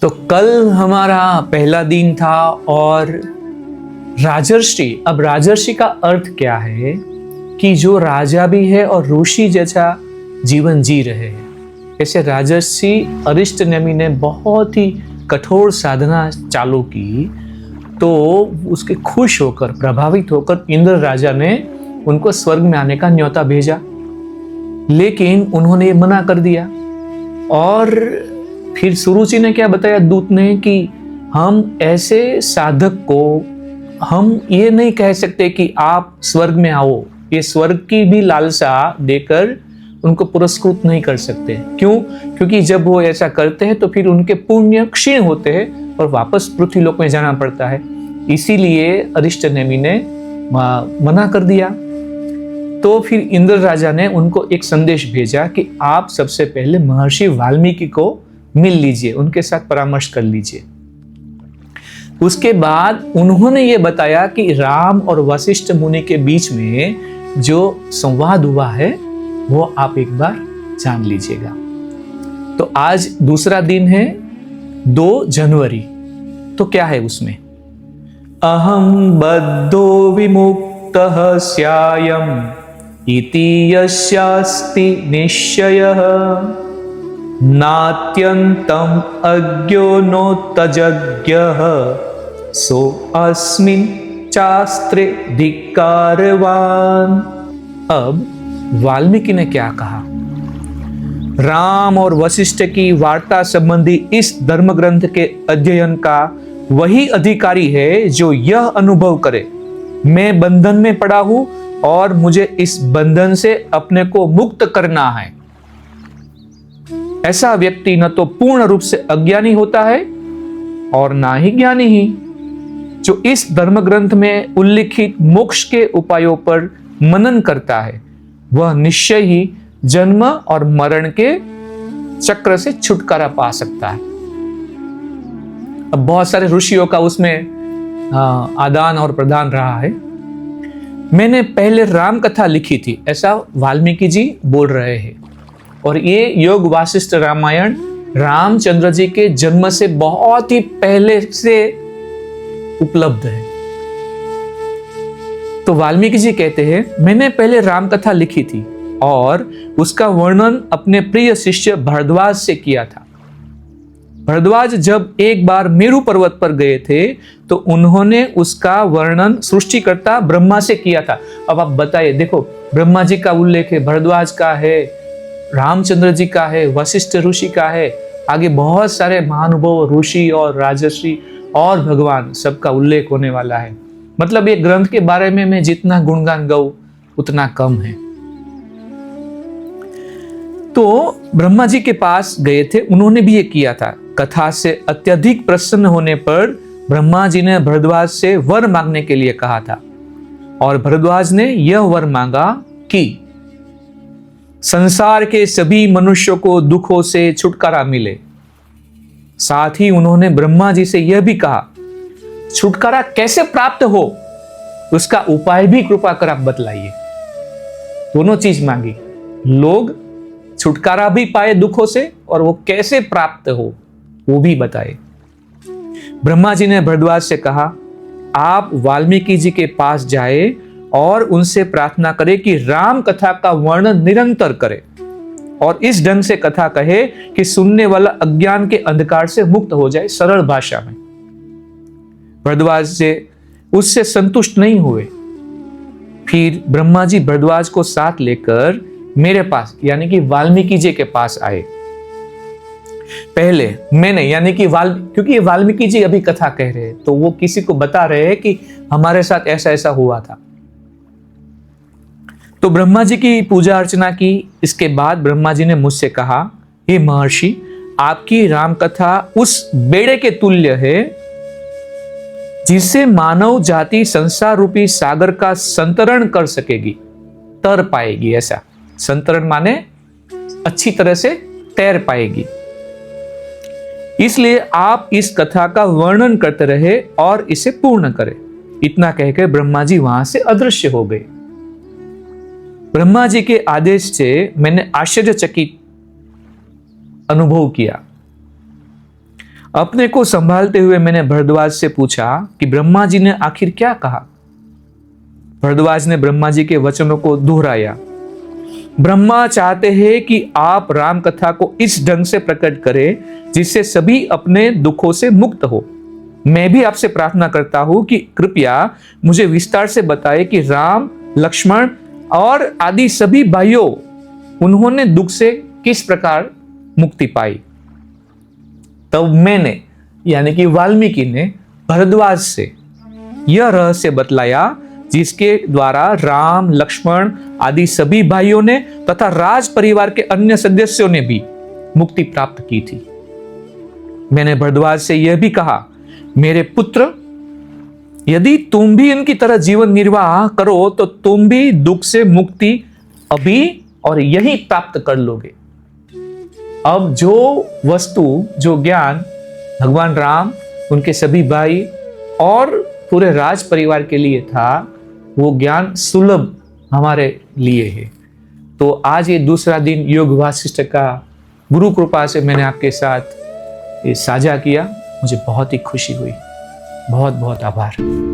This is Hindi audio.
तो कल हमारा पहला दिन था और राजर्षि, अब राजर्षि का अर्थ क्या है कि जो राजा भी है और ऋषि जैसा जीवन जी रहे हैं। ऐसे राजर्षि अरिष्टनेमि ने बहुत ही कठोर साधना चालू की, तो उसके खुश होकर, प्रभावित होकर इंद्र राजा ने उनको स्वर्ग में आने का न्योता भेजा, लेकिन उन्होंने मना कर दिया। और फिर सुरुचि ने क्या बताया दूत ने कि हम ऐसे साधक को हम ये नहीं कह सकते कि आप स्वर्ग में आओ, ये स्वर्ग की भी लालसा देकर उनको पुरस्कृत नहीं कर सकते। क्यों? क्योंकि जब वो ऐसा करते हैं तो फिर उनके पुण्य क्षीण होते हैं और वापस पृथ्वीलोक में जाना पड़ता है। इसीलिए अरिष्टनेमि ने मना कर दिया। तो फिर इंद्र राजा ने उनको एक संदेश भेजा कि आप सबसे पहले महर्षि वाल्मीकि को मिल लीजिए, उनके साथ परामर्श कर लीजिए। उसके बाद उन्होंने ये बताया कि राम और वशिष्ठ मुनि के बीच में जो संवाद हुआ है वो आप एक बार जान लीजिएगा। तो आज दूसरा दिन है 2 जनवरी। तो क्या है उसमें? अहं बद्धो विमुक्तः स्यायम् इति यस्यास्ति निश्चयः नात्यन्तम् अज्ञो नोत्तजज्ञः सो अस्मिन् शास्त्रे धिक्कारवान्। अब वाल्मीकि ने क्या कहा? राम और वशिष्ठ की वार्ता संबंधी इस धर्म ग्रंथ के अध्ययन का वही अधिकारी है जो यह अनुभव करे, मैं बंधन में पड़ा हूं और मुझे इस बंधन से अपने को मुक्त करना है। ऐसा व्यक्ति न तो पूर्ण रूप से अज्ञानी होता है और ना ही ज्ञानी ही। जो इस धर्म ग्रंथ में उल्लिखित मोक्ष के उपायों पर मनन करता है वह निश्चय ही जन्म और मरण के चक्र से छुटकारा पा सकता है। अब बहुत सारे ऋषियों का उसमें आदान और प्रदान रहा है। मैंने पहले राम कथा लिखी थी, ऐसा वाल्मीकि जी बोल रहे हैं। और ये योग वासिष्ठ रामायण रामचंद्र जी के जन्म से बहुत ही पहले से उपलब्ध है। तो वाल्मीकि जी कहते हैं, मैंने पहले राम कथा लिखी थी और उसका वर्णन अपने प्रिय शिष्य भरद्वाज से किया था। भरद्वाज जब एक बार मेरु पर्वत पर गए थे तो उन्होंने उसका वर्णन सृष्टिकर्ता ब्रह्मा से किया था। अब आप बताइए, देखो ब्रह्मा जी का उल्लेख है, भरद्वाज का है, रामचंद्र जी का है, वशिष्ठ ऋषि का है, आगे बहुत सारे महानुभाव ऋषि और राजर्षि और भगवान सबका उल्लेख होने वाला है। मतलब ये ग्रंथ के बारे में मैं जितना गुणगान गाऊं उतना कम है। तो ब्रह्मा जी के पास गए थे, उन्होंने भी ये किया था। कथा से अत्यधिक प्रसन्न होने पर ब्रह्मा जी ने भरद्वाज से वर मांगने के लिए कहा था और भरद्वाज ने यह वर मांगा कि संसार के सभी मनुष्यों को दुखों से छुटकारा मिले। साथ ही उन्होंने ब्रह्मा जी से यह भी कहा, छुटकारा कैसे प्राप्त हो उसका उपाय भी कृपा कर आप बतलाइए। दोनों चीज मांगी, लोग छुटकारा भी पाए दुखों से और वो कैसे प्राप्त हो वो भी बताए। ब्रह्मा जी ने भरद्वाज से कहा, आप वाल्मीकि जी के पास जाए और उनसे प्रार्थना करें कि राम कथा का वर्णन निरंतर करे और इस ढंग से कथा कहे कि सुनने वाला अज्ञान के अंधकार से मुक्त हो जाए, सरल भाषा में। भरद्वाज से उससे संतुष्ट नहीं हुए। फिर ब्रह्मा जी भरद्वाज को साथ लेकर मेरे पास यानी कि वाल्मीकि जी के पास आए। पहले मैंने यानी कि क्योंकि वाल्मीकि जी अभी कथा कह रहे हैं तो वो किसी को बता रहे हैं कि हमारे साथ ऐसा ऐसा हुआ था। तो ब्रह्मा जी की पूजा अर्चना की। इसके बाद ब्रह्मा जी ने मुझसे कहा, हे महर्षि, आपकी राम कथा उस बेड़े के तुल्य है जिससे मानव जाति संसार रूपी सागर का संतरण कर सकेगी, तर पाएगी। ऐसा संतरण माने अच्छी तरह से तैर पाएगी। इसलिए आप इस कथा का वर्णन करते रहे और इसे पूर्ण करें। इतना कहकर ब्रह्मा जी वहां से अदृश्य हो गए। ब्रह्मा जी के आदेश से मैंने आश्चर्यचकित अनुभव किया अपने को संभालते हुए मैंने भरद्वाज से पूछा कि ब्रह्मा जी ने आखिर क्या कहा। भरद्वाज ने ब्रह्मा जी के वचनों को दोहराया। ब्रह्मा चाहते हैं कि आप राम कथा को इस ढंग से प्रकट करें जिससे सभी अपने दुखों से मुक्त हो। मैं भी आपसे प्रार्थना करता हूं कि कृपया मुझे विस्तार से बताएं कि राम, लक्ष्मण और आदि सभी भाइयों उन्होंने दुख से किस प्रकार मुक्ति पाई। तब मैंने यानी कि वाल्मीकि ने भरद्वाज से यह रहस्य बतलाया जिसके द्वारा राम, लक्ष्मण आदि सभी भाइयों ने तथा राज परिवार के अन्य सदस्यों ने भी मुक्ति प्राप्त की थी। मैंने भरद्वाज से यह भी कहा, मेरे पुत्र, यदि तुम भी इनकी तरह जीवन निर्वाह करो तो तुम भी दुख से मुक्ति अभी और यही प्राप्त कर लोगे। अब जो वस्तु, जो ज्ञान भगवान राम, उनके सभी भाई और पूरे राज परिवार के लिए था, वो ज्ञान सुलभ हमारे लिए है। तो आज ये दूसरा दिन योग वासिष्ठ का गुरु कृपा से मैंने आपके साथ ये साझा किया। मुझे बहुत ही खुशी हुई। बहुत बहुत आभार।